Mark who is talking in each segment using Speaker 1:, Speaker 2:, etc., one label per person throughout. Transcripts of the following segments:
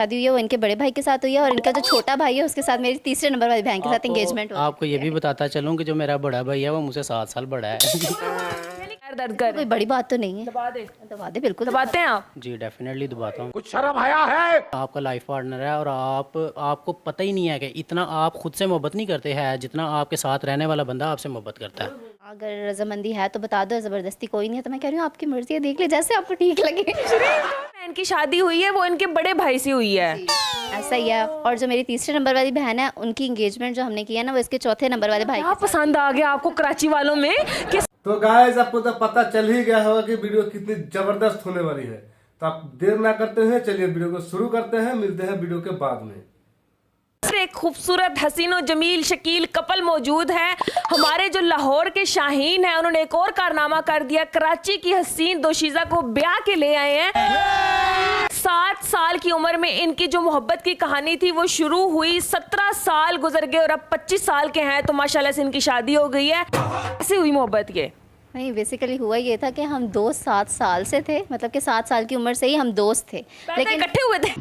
Speaker 1: शादी हुई है वो इनके बड़े भाई के साथ हुई है और इनका जो छोटा भाई है उसके साथ मेरी तीसरे नंबर वाली बहन के साथ एंगेजमेंट हुआ।
Speaker 2: आपको ये भी बताता चलूं कि जो मेरा बड़ा भाई है वो मुझसे 7 साल बड़ा है।
Speaker 3: दर्द कर
Speaker 1: कोई बड़ी बात तो नहीं है। दबा दे बिल्कुल
Speaker 3: दबाते हैं आप।
Speaker 2: जी डेफिनेटली दबाता हूँ।
Speaker 4: कुछ शर्म आया है?
Speaker 2: आपका लाइफ पार्टनर है और आपको पता ही नहीं है कि इतना आप खुद से मोहब्बत नहीं करते हैं जितना आपके साथ रहने वाला बंदा आपसे मोहब्बत करता है।
Speaker 1: अगर रजामंदी है तो बता दो, ज़बरदस्ती कोई नहीं है। तो मैं कह रही हूँ आपकी मर्जी है, देख ले जैसे आपको ठीक लगे।
Speaker 3: बहन की शादी हुई है वो इनके बड़े भाई से हुई है।
Speaker 1: ऐसा ही है। और जो मेरी तीसरे नंबर वाली बहन है उनकी एंगेजमेंट जो हमने किया ना वो इसके चौथे नंबर वाले भाई
Speaker 3: क्या पसंद आ गया आपको कराची वालों में कि
Speaker 5: तो गाइस आपको तो पता चल ही गया होगा कि वीडियो कितनी जबरदस्त होने वाली है। तो आप देर ना करते हैं, चलिए वीडियो को शुरू करते हैं। मिलते हैं वीडियो के बाद में।
Speaker 3: एक खूबसूरत हसीन और जमील शकील कपल मौजूद है। हमारे जो लाहौर के शाहीन हैं उन्होंने एक और कारनामा कर दिया। कराची की हसीन दोशीज़ा को ब्याह के ले आए हैं। 7 साल की उम्र में इनकी जो मोहब्बत की कहानी थी वो शुरू हुई। 17 साल गुजर गए और अब 25 साल के हैं तो माशाल्लाह से इनकी शादी हो गई है। कैसे हुई मोहब्त ये?
Speaker 1: नहीं, बेसिकली हुआ ये था कि हम दोस्त 7 साल से थे, मतलब कि 7 साल की उम्र से ही हम दोस्त थे।
Speaker 3: लेकिन इकट्ठे हुए थे।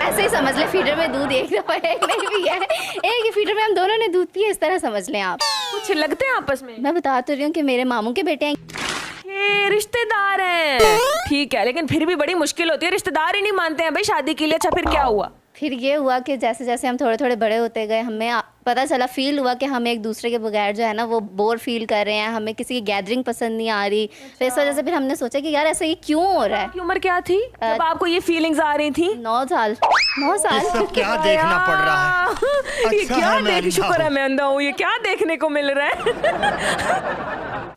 Speaker 1: ऐसे ही समझ ले, फीडर में दूध एक दफा एक नहीं भी है, एक ही फीडर में हम दोनों ने दूध पिया, इस तरह समझ लें आप।
Speaker 3: कुछ लगते हैं आपस में?
Speaker 1: मैं बता तो रही हूँ कि मेरे मामू के बेटे हैं।
Speaker 3: ये रिश्तेदार हैं, ठीक है, लेकिन फिर भी बड़ी मुश्किल होती है, रिश्तेदार ही नहीं मानते हैं भाई शादी के लिए। अच्छा फिर क्या हुआ?
Speaker 1: फिर ये हुआ कि जैसे जैसे हम थोड़े थोड़े बड़े होते गए हमें पता चला, फील हुआ कि हम एक दूसरे के बगैर जो है ना वो बोर फील कर रहे हैं, हमें किसी की गैदरिंग पसंद नहीं आ रही। तो इस वजह से फिर हमने सोचा कि यार ऐसा ये क्यों हो रहा है।
Speaker 3: आपकी उम्र क्या थी जब आपको ये फीलिंग्स आ रही थी?
Speaker 1: 9 साल।
Speaker 4: सब क्या देखना पड़ रहा है?
Speaker 3: ये क्या देख, शुक्र है मैं अंधा हूँ, ये क्या देखने को मिल रहा है?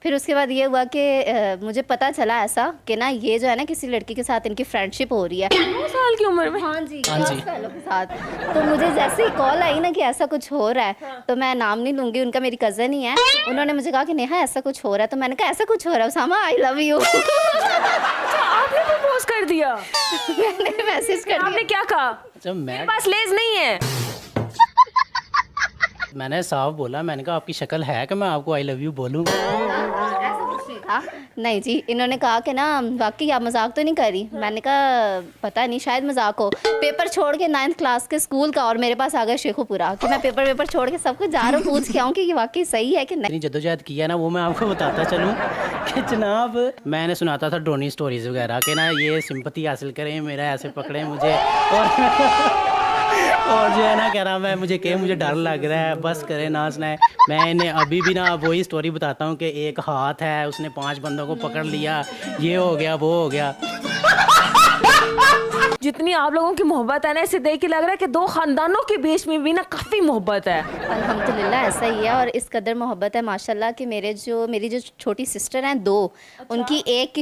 Speaker 1: फिर उसके बाद ये हुआ कि मुझे पता चला ऐसा कि ना ये जो है ना किसी लड़की के साथ इनकी फ्रेंडशिप हो रही है
Speaker 3: 9 साल की उम्र में।
Speaker 1: हाँ जी, 9 सालों के साथ। तो मुझे जैसे ही कॉल आई ना कि ऐसा कुछ हो रहा है, तो मैं नाम नहीं लूंगी, उनका मेरी कज़न ही है, उन्होंने मुझे कहा कि नेहा ऐसा कुछ हो रहा है। तो मैंने कहा ऐसा कुछ हो रहा है उसामा, आई लव यू।
Speaker 3: आपने प्रपोज कर दिया?
Speaker 1: मैंने मैसेज कर
Speaker 3: आपने
Speaker 1: दिया।
Speaker 3: क्या कहा?
Speaker 2: जब
Speaker 3: मेरे पास लेज नहीं है।
Speaker 2: मैंने साफ बोला, मैंने कहा आपकी शक्ल है कि मैं आपको आई लव यू बोलूँ?
Speaker 1: ऐसा कुछ नहीं था। नहीं जी, इन्होंने कहा कि ना वाकई आप मजाक तो नहीं करी। मैंने कहा पता नहीं, शायद मजाक हो। पेपर छोड़ के 9th क्लास के स्कूल का और मेरे पास आ गया शेखुपुरा कि मैं पेपर छोड़ के सब कुछ जा रहा हूँ, पूछ के आऊँ कि ये वाकई सही है कि नहीं।
Speaker 2: इतनी जद्दोजहद किया ना वो मैं आपको बताता चलूँ कि जनाब मैंने सुनाता था ड्रोनी स्टोरीज वगैरह के ना ये सिंपैथी हासिल करें, मेरा ऐसे पकड़े मुझे और जो है ना कह रहा मैं मुझे डर लग रहा है, बस करे ना सुनाए। मैं इन्हें अभी भी ना वही स्टोरी बताता हूँ कि एक हाथ है, उसने 5 बंदों को पकड़ लिया, ये हो गया वो हो गया।
Speaker 3: जितनी आप लोगों की मोहब्बत है ना, इसे देख के लग रहा है कि 2 खानदानों के बीच में भी ना काफी मोहब्बत है।
Speaker 1: अल्हम्दुलिल्लाह ऐसा ही है। और इस कदर मोहब्बत है माशाल्लाह कि मेरी जो छोटी सिस्टर हैं 2, उनकी एक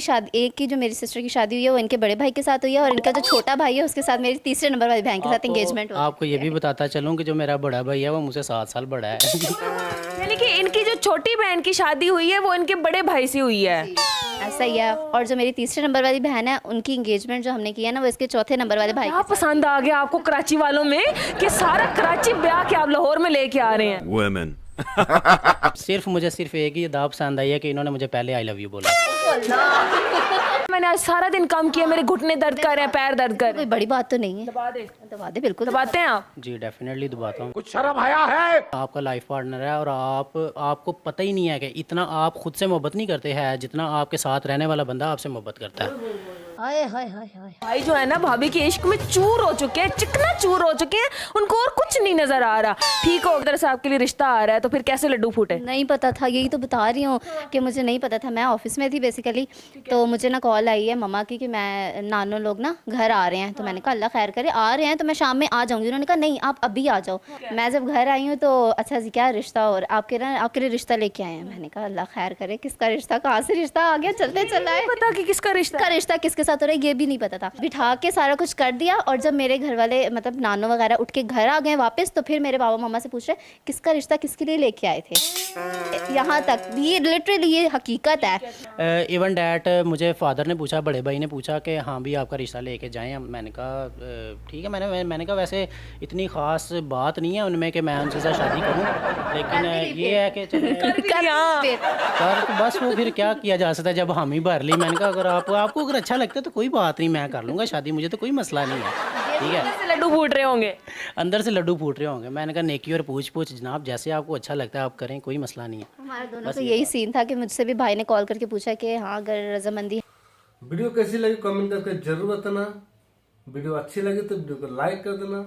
Speaker 1: की जो मेरी सिस्टर की शादी हुई है वो इनके बड़े भाई के साथ हुई है और इनका जो छोटा भाई है उसके साथ मेरी तीसरे नंबर वाली बहन के साथ एंगेजमेंट हुई है।
Speaker 2: आपको ये भी बताता चलूँ कि जो मेरा बड़ा भाई है वो मुझसे 7 साल बड़ा है।
Speaker 3: यानी कि इनकी जो छोटी बहन की शादी हुई है वो इनके बड़े भाई से हुई है।
Speaker 1: ऐसा ही है। और जो मेरी तीसरे नंबर वाली बहन है उनकी एंगेजमेंट जो हमने किया ना वो इसके चौथे नंबर वाले भाई।
Speaker 3: क्या पसंद आ गया आपको कराची वालों में कि सारा कराची ब्याह के आप लाहौर में लेके आ रहे हैं?
Speaker 4: Women.
Speaker 2: सिर्फ एक ही अदा पसंद आई है कि इन्होंने मुझे पहले आई लव यू बोला।
Speaker 3: मैंने आज सारा दिन काम किया, मेरे घुटने दर्द कर रहे हैं, पैर दर्द कर रहे
Speaker 1: कोई बड़ी बात तो नहीं है।
Speaker 3: हैं।
Speaker 1: दबा दे बिल्कुल।
Speaker 3: दबाते हैं आप।
Speaker 2: जी डेफिनेटली दबाता हूँ।
Speaker 4: कुछ शर्म आया है?
Speaker 2: आपका लाइफ पार्टनर है और आपको पता ही नहीं है कि इतना आप खुद से मोहब्बत नहीं करते हैं जितना आपके साथ रहने वाला बंदा आपसे मोहब्बत करता है।
Speaker 1: हाय हाय हाय हाय।
Speaker 3: भाई जो है ना भाभी के इश्क में चूर हो चुके हैं, चिकना चूर हो चुके हैं, उनको और कुछ नहीं नजर आ रहा। ठीक हो, उधर से आपके लिए रिश्ता आ रहा है तो फिर कैसे लड्डू फूटे?
Speaker 1: नहीं पता था, यही तो बता रही हूँ कि मुझे नहीं पता था। मैं ऑफिस में थी बेसिकली, तो मुझे ना कॉल आई है मम्मा की कि मैं नानो लोग ना घर आ रहे हैं। तो मैंने कहा अल्लाह खैर करे, आ रहे हैं तो मैं शाम में आ जाऊँगी। उन्होंने कहा नहीं आप अभी आ जाओ। मैं जब घर आई हूँ तो अच्छा जी क्या रिश्ता और आपके लिए रिश्ता लेके आए हैं। मैंने कहा अल्लाह खैर करे, किसका रिश्ता, कहाँ से रिश्ता आ गया, चलते चला है।
Speaker 3: पता कि किसका रिश्ता
Speaker 1: किसके साथ हो रहा है ये भी नहीं पता था। बिठा के सारा कुछ कर दिया और जब मेरे घर वाले मतलब नानो वगैरह उठ के घर आ गए वापस, तो फिर मेरे बाबा मम्मा से पूछ रहे किसका रिश्ता किसके लिए लेके आए थे। यहाँ तक ये लिटरली ये हकीकत है।
Speaker 2: इवन डैट मुझे फादर ने पूछा, बड़े भाई ने पूछा कि हाँ भी आपका रिश्ता लेके जाएं। मैंने कहा ठीक है। मैंने कहा वैसे इतनी ख़ास बात नहीं है उनमें कि मैं उनसे साथ शादी करूँ, लेकिन ये है कि कर बस वो फिर क्या किया जा सकता है जब हम ही भर ली। मैंने कहा अगर आपको अगर अच्छा लगता कहते तो कोई बात नहीं, मैं कर लूँगा शादी, मुझे तो कोई मसला नहीं है, ठीक है।
Speaker 3: अंदर से लड्डू फूट रहे होंगे।
Speaker 2: अंदर से लड्डू फूट रहे होंगे। मैंने कहा नेकी और पूछ पूछ जनाब, जैसे आपको अच्छा लगता है आप करें, कोई मसला नहीं है।
Speaker 1: हमारे दोनों का यही सीन था कि मुझसे भी भाई ने कॉल करके पूछा कि हाँ अगर रजामंदी
Speaker 5: वीडियो कैसी लगी कमेंट करके जरूर बताना। वीडियो अच्छी लगी तो वीडियो को लाइक कर देना।